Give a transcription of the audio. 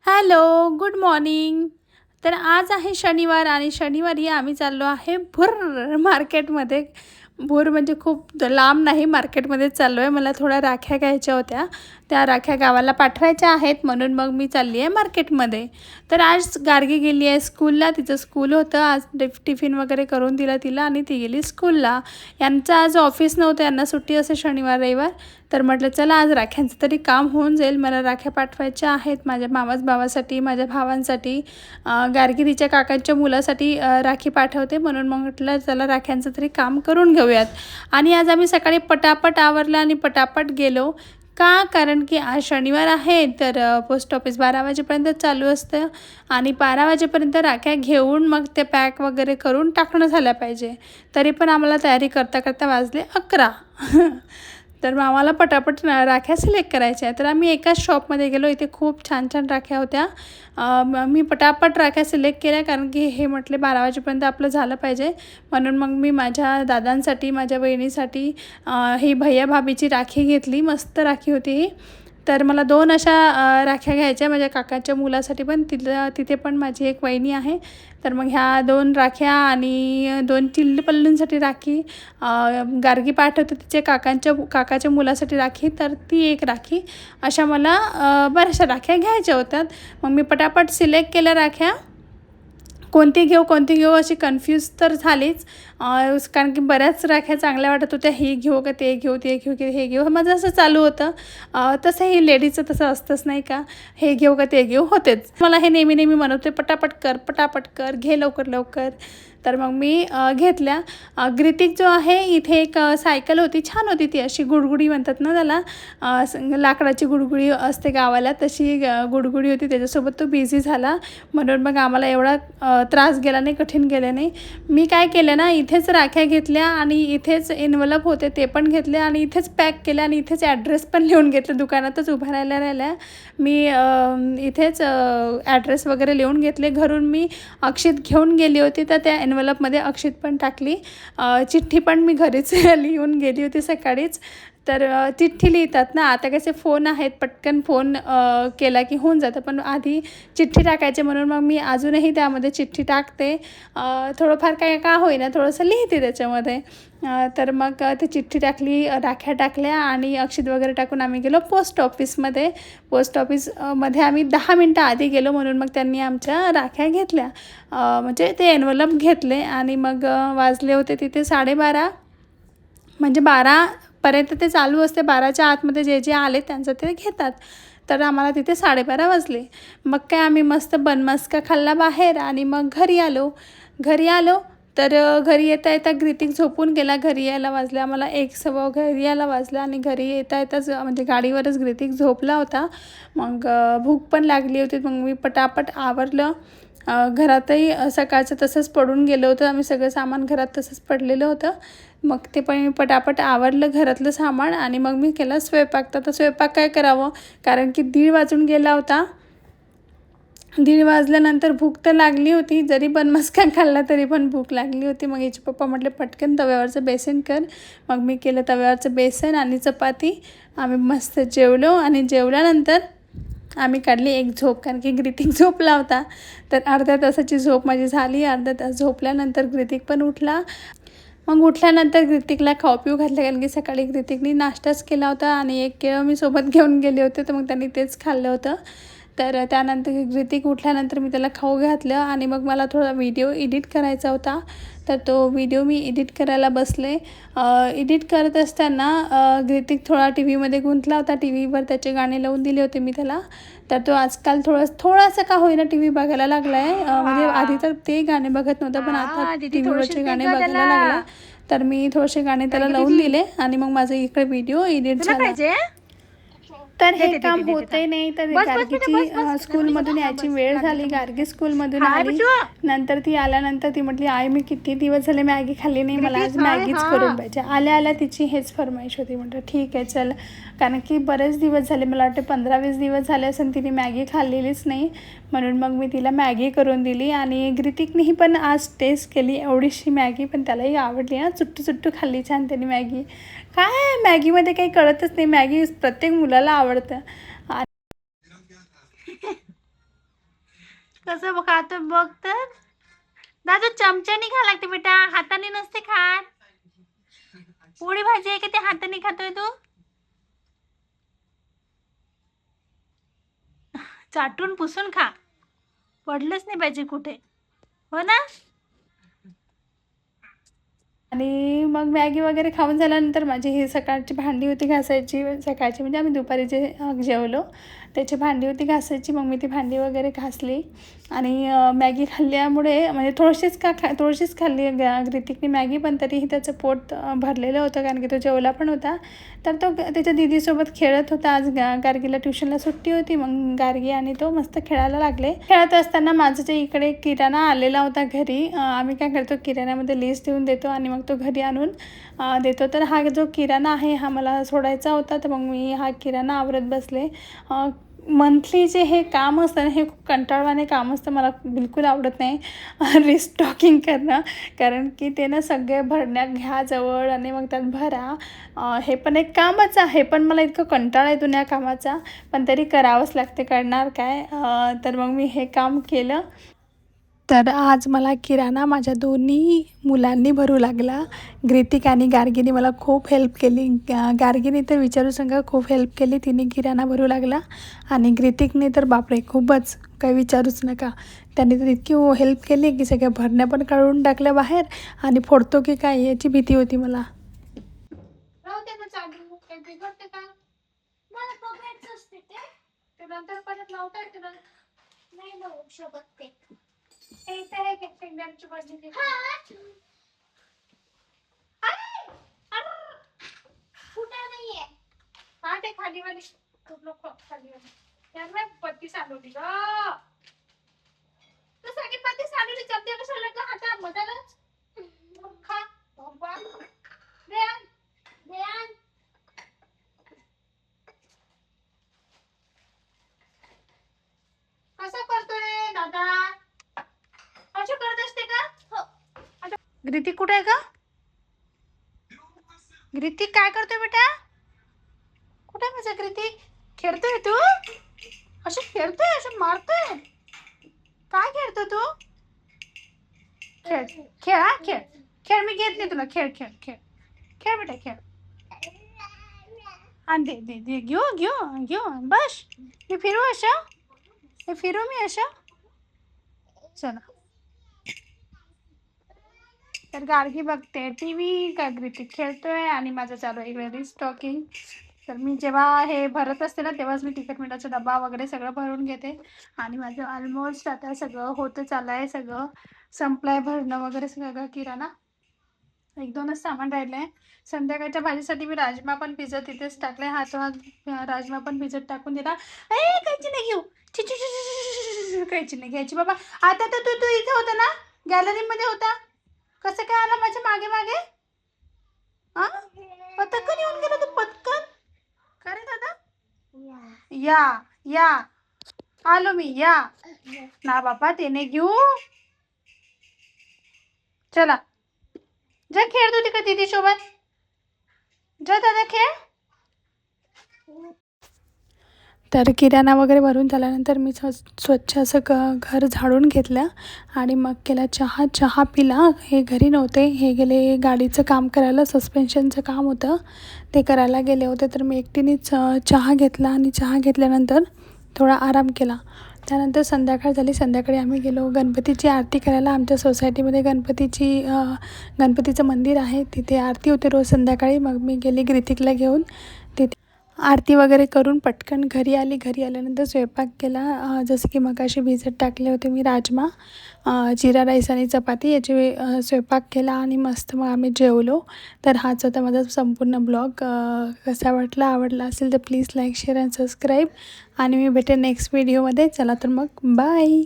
Hello, good morning. तर आज आहे शनिवार आणि शनिवारी आम्ही चाललो आहे भुर्र मार्केटमध्ये. भुर म्हणजे खूप लांब नाही, मार्केटमध्येच चाललो आहे. मला थोड्या राख्या घ्यायच्या होत्या. त्या राख्या गावाला पाठवायच्या आहेत म्हणून मग मी चालली आहे मार्केटमध्ये. तर आज गार्गी गेली आहे स्कूलला. तिचं स्कूल होतं आज. टिफिन वगैरे करून दिला तिला आणि ती गेली स्कूलला. यांचं आज ऑफिस नव्हतं, यांना सुट्टी असते शनिवार रविवार. तर म्हटलं चला आज राख्यांचं तरी काम होऊन जाईल. मला राख्या पाठवायच्या आहेत माझ्या मामाच भावासाठी, माझ्या भावांसाठी. गार्गी तिच्या काकांच्या मुलासाठी राखी पाठवते म्हणून मग म्हटलं चला राख्यांचं तरी काम करून घेऊयात. आणि आज आम्ही सकाळी पटापट आवरलं आणि पटापट गेलो. का? कारण की आज शनिवार आहे तर पोस्ट ऑफिस 12 वाजेपर्यंत चालू असतं आणि 12 वाजेपर्यंत राख्या घेऊन मग ते पॅक वगैरे करून टाकणं झालं पाहिजे. तरी पण आम्हाला तयारी करता करता वाजले 11. तर मग आम्हाला पटापट राख्या सिलेक्ट करायच्या आहे. तर आम्ही एकाच शॉपमध्ये गेलो. इथे खूप छान छान राख्या होत्या. मी पटापट राख्या सिलेक्ट केल्या कारण की हे म्हटले 12 वाजेपर्यंत आपलं झालं पाहिजे. म्हणून मग मी माझ्या दादांसाठी, माझ्या बहिणीसाठी ही भैया भाभीची राखी घेतली. मस्त राखी होती ही. तर मला 2 अशा राख्या घ्यायच्या. माझ्या काकाच्या मुलासाठी पण, तिथे पण माझी एक वहिनी आहे. तर मग ह्या 2 राख्या आणि 2 चिल्ली पल्लूंसाठी राखी. गार्गी पाठवते तिचे काकाच्या मुलासाठी राखी, तर ती एक राखी. अशा मला बऱ्याचशा राख्या घ्यायच्या होत्या. मग मी पटापट सिलेक्ट केल्या राख्या. कोणती घेऊ अशी कन्फ्यूज तर झालीच. कारण की बऱ्याच राख्या चांगल्या वाटत होत्या. हे घेऊ का ते घेऊ, ते घेऊ की हे घेऊ, माझं असं चालू होतं. तसं हे लेडीजचं तसं असतंच नाही का, हे घेऊ का ते घेऊ होतेच. मला हे नेहमी म्हणत होते पटापट कर घे लवकर लवकर. तर मग मी घेतल्या. ग्रितिक जो आहे, इथे एक सायकल होती, छान होती ती. अशी गुडगुडी म्हणतात ना त्याला, लाकडाची गुडगुडी असते गावाला, तशी गुडगुडी होती. त्याच्यासोबत तो बिझी झाला म्हणून मग आम्हाला एवढा त्रास गेला नाही, कठीण गेलं नाही. मी काय केलं ना, इथेच राख्या घेतल्या आणि इथेच एन्व्हलप होते ते पण घेतले आणि इथेच पॅक केल्या आणि इथेच ॲड्रेस पण लिहून घेतलं. दुकानातच उभ्या राहिल्या मी इथेच ॲड्रेस वगैरे लिहून घेतले. घरून मी अक्षित घेऊन गेली होती, तर त्या एन्व्हलपमध्ये अक्षित पण टाकली. चिठ्ठी पण मी घरीच लिहून गेली होती सकाळीच. तर चिठ्ठी लिहितात ना, आता कसे फोन आहेत, पटकन फोन केला की होऊन जातं, पण आधी चिठ्ठी टाकायचे म्हणून मग मी अजूनही त्यामध्ये चिठ्ठी टाकते. थोडंफार काय का होईना थोडंसं लिहिते त्याच्यामध्ये. तर मग ती चिठ्ठी टाकली, राख्या टाकल्या आणि अक्षित वगैरे टाकून आम्ही गेलो पोस्ट ऑफिसमध्ये. पोस्ट ऑफिसमध्ये आम्ही 10 मिनटं आधी गेलो म्हणून मग त्यांनी आमच्या राख्या घेतल्या. म्हणजे ते एन्व्हलप घेतले आणि मग वाजले होते तिथे 12:30. म्हणजे 12पर्यंत ते चालू असते. 12च्या आतमध्ये जे जे आले त्यांचं ते घेतात. तर आम्हाला तिथे 12:30 वाजले. मग काय आम्ही मस्त बनमस्का खाल्ला बाहेर आणि मग घरी आलो. तर घरी येता ग्रितिक झोपून गेला. घरी यायला वाजले आम्हाला 1:15. घरी यायला वाजलं आणि घरी येताच म्हणजे गाडीवरच ग्रितिक झोपला होता. मग भूक पण लागली होती. मग मी पटापट आवरलं. घरातही सकाळचं तसंच पडून गेलं होतं. आम्ही सगळं सामान घरात तसंच पडलेलं होतं. मग ते पण मी पटापट आवरलं घरातलं सामान आणि मग मी केला स्वयंपाक. तर आता स्वयंपाक काय करावं, कारण की 1:30 वाजून गेला होता. 1:30 वाजल्यानंतर भूक तर लागली होती. जरी बनमस्का खाल्ला तरी पण भूक लागली होती. मग याचे पप्पा म्हटले पटकन तव्यावरचं बेसन कर. मग मी केलं तव्यावरचं बेसन आणि चपाती. आम्ही मस्त जेवलो आणि जेवल्यानंतर आम्ही काढली एक झोप, कारण की ग्रितिक झोपला होता. तर अर्ध्या तासाची झोप माझी झाली. अर्धा तास झोपल्यानंतर ग्रितिक पण उठला. मग उठल्यानंतर ग्रितिकला खाऊ पिऊ घातलं, कारण की सकाळी ग्रितिकनी नाश्ताच केला होता आणि एक केळं मी सोबत घेऊन गेले होते, तर मग त्यांनी तेच खाल्लं होतं. तर त्यानंतर ग्रितिक उठल्यानंतर मी त्याला खाऊ घातलं आणि मग मला थोडा व्हिडिओ एडिट करायचा होता. तर तो व्हिडिओ मी एडिट करायला बसले. एडिट करत असताना ग्रितिक थोडा टी व्हीमध्ये गुंतला होता. टी व्हीवर त्याचे गाणे लावून दिले होते मी त्याला. तर तो आजकाल थोडासा का होईना टी व्ही बघायला लागला आहे. म्हणजे आधी तर ते गाणे बघत नव्हतं, पण आता टी व्हीवरचे गाणे बघायला लागला. तर मी थोडेसे गाणे त्याला लावून दिले आणि मग माझा इकडे व्हिडिओ एडिट झाला. तर हे काम होतही नाही. तर गार्गीची स्कूलमधून यायची वेळ झाली. गार्गी स्कूलमधून आली. नंतर ती आल्यानंतर ती म्हटली आई मी किती दिवस झाले मॅगी खाल्ली नाही, मला आज मॅगीच करून पाहिजे. आल्या तिची हेच फरमाईश होती. म्हटलं ठीक आहे चल, कारण की बरेच दिवस झाले, मला वाटते 15-20 दिवस झाले असेल तिने मॅगी खाल्लेलीच नाही. म्हणून मग मी तिला मॅगी करून दिली आणि ग्रितिकनेही पण आज टेस्ट केली एवढीशी मॅगी, पण त्यालाही आवडली. चुट्टू खाल्ली छान त्याने मॅगी. काय मॅगीमध्ये काही कळतच नाही. मॅगी प्रत्येक मुलाला आवडतं. कसं खातो बघ तर. दादू चमच्यानी खा लागते बेटा, हाताने नसते खात. पोळी भाजी आहे की ते हाताने खातोय तू? चाटून पुसून खा, पडलंच नाही पाहिजे कुठे, हो ना. आणि मग मॅगी वगैरे खाऊन झाल्यानंतर माझी ही सकाळची भांडी होती घासायची. सकाळची म्हणजे आम्ही दुपारी जे जेवलो त्याची भांडी होती घासायची. मग मी ती भांडी वगैरे घासली आणि मॅगी खाल्ल्यामुळे म्हणजे थोडीशीच खाल्ली ऋतिकने मॅगी, पण तरीही त्याचं पोट भरलेलं होतं कारण की तो जेवला पण होता. तर तो त्याच्या दीदीसोबत खेळत होता. आज गार्गीला ट्युशनला सुट्टी होती. मग गार्गी आणि तो मस्त खेळायला लागले. खेळत असताना माझं जे इकडे किराणा आलेला होता घरी, आम्ही काय करतो किराण्यामध्ये लिस्ट देऊन देतो आणि मग तो घरी आणून देतो. तर हा जो किराणा आहे हा मला सोडायचा होता, तर मग मी हा किराणा आवरत बसले. मंथली जे हे काम असतं ना, हे खूप कंटाळवाणे काम असतं. मला बिलकुल आवडत नाही रिस्टॉकिंग करणं, कारण की ते ना सगळे भरण्यात घ्या जवळ आणि मग त्यात भरा. हे पण एक कामच आहे, पण मला इतकं कंटाळा येतो या कामाचा, पण तरी करावंच लागते, करणार काय. तर मग मी हे काम केलं. तर आज मला किराणा माझ्या दोन्ही मुलांनी भरू लागला. ग्रितिक आणि गार्गीने मला खूप हेल्प केली. गार्गीने तर विचारू सांगा खूप हेल्प केली, तिने किराणा भरू लागला. आणि ग्रितिकने तर बापरे खूपच काही विचारूच नका, त्यांनी तर इतकी हेल्प केली की सगळ्या भरण्या पण काढून टाकल्या बाहेर आणि फोडतो की काय याची भीती होती मला. नंतर परत लावता येते ना, नाही लावू शकत ते. इथे आहे शेंगदाण्याची भाजी. कुठे नाहीये, हा ते खाली वाली खाली वाली त्यांना पत्ती सांडवली ग. तू सगळी पत्ती सांडवली, चमचे कशाला का हाता मधालाच खा बाबा. देन देन कसं करतोय दादा, असं करत असते का? हो. ग्रितिक कुठे आहे का? ग्रितिक काय करतोय बेटा? कुठे माझा ग्रितिक? खेळतोय तू? असं खेळतोय, असं मारतोय, काय खेळतो तू? खेळ खेळ, हा खेळ खेळ, मी घेत नाही तुला. खेळ खेळ खेळ खेळ बेटा खेळ. आणि दे दे दे, घेऊ घेऊ घेऊ, बस. मी फिरू असं, हे फिरू मी असं. चला. तर गार्गी बघते टी व्ही, का ग्रितिक खेळतोय आणि माझं चालू आहे इकडे रिस्टॉकिंग. तर मी जेव्हा हे भरत असते ना तेव्हाच मी तिखट मिठाचा डबा वगैरे सगळं भरून घेते. आणि माझं ऑलमोस्ट आता सगळं होतं चाललं आहे, सगळं संपलं आहे भरणं वगैरे सगळं किराणा. एक दोनच सामान राहिलं आहे. संध्याकाळच्या भाजीसाठी मी राजमा पण भिजत तिथेच टाकले. हात राजमा पण भिजत टाकून दिला. कायची नाही घेऊ, कायची नाही घ्यायची बाबा. आता तर तू तू इथे होता ना, गॅलरीमध्ये होता, कसं काय आला माझ्या मागे मागे? हा, पटकन येऊन गेला तू, पटकन. का रे दादा? या या, आलो मी, या ना बाबा, ते नाही घेऊ. चला जा, खेळ तू तिकडे दीदी सोबत, जा दादा खेळ. तर किराणा वगैरे भरून झाल्यानंतर मी स्वच्छ असं घर झाडून घेतलं आणि मग केला चहा. चहा पिला. हे घरी नव्हते, हे गेले गाडीचं काम करायला, सस्पेन्शनचं काम होतं ते करायला गेले होते. तर मी एकटीनेच चहा घेतला आणि चहा घेतल्यानंतर थोडा आराम केला. त्यानंतर संध्याकाळ झाली. संध्याकाळी आम्ही गेलो गणपतीची आरती करायला. आमच्या सोसायटीमध्ये गणपतीचं मंदिर आहे, तिथे आरती होते रोज संध्याकाळी. मग मी गेली ग्रितिकला घेऊन, तिथे आरती वगैरे करून पटकन घरी आली. घरी आल्यानंतर स्वयंपाक केला. जसं की मगाशी भिजत टाकले होते मी राजमा, जिरा राईस आणि चपाती याचे स्वयंपाक केला आणि मस्त मग आम्ही जेवलो. तर हाच होता माझा संपूर्ण ब्लॉग. कसा वाटला, आवडला असेल तर please like share and subscribe आणि मी भेटेन नेक्स्ट व्हिडिओमध्ये. चला तर मग बाय.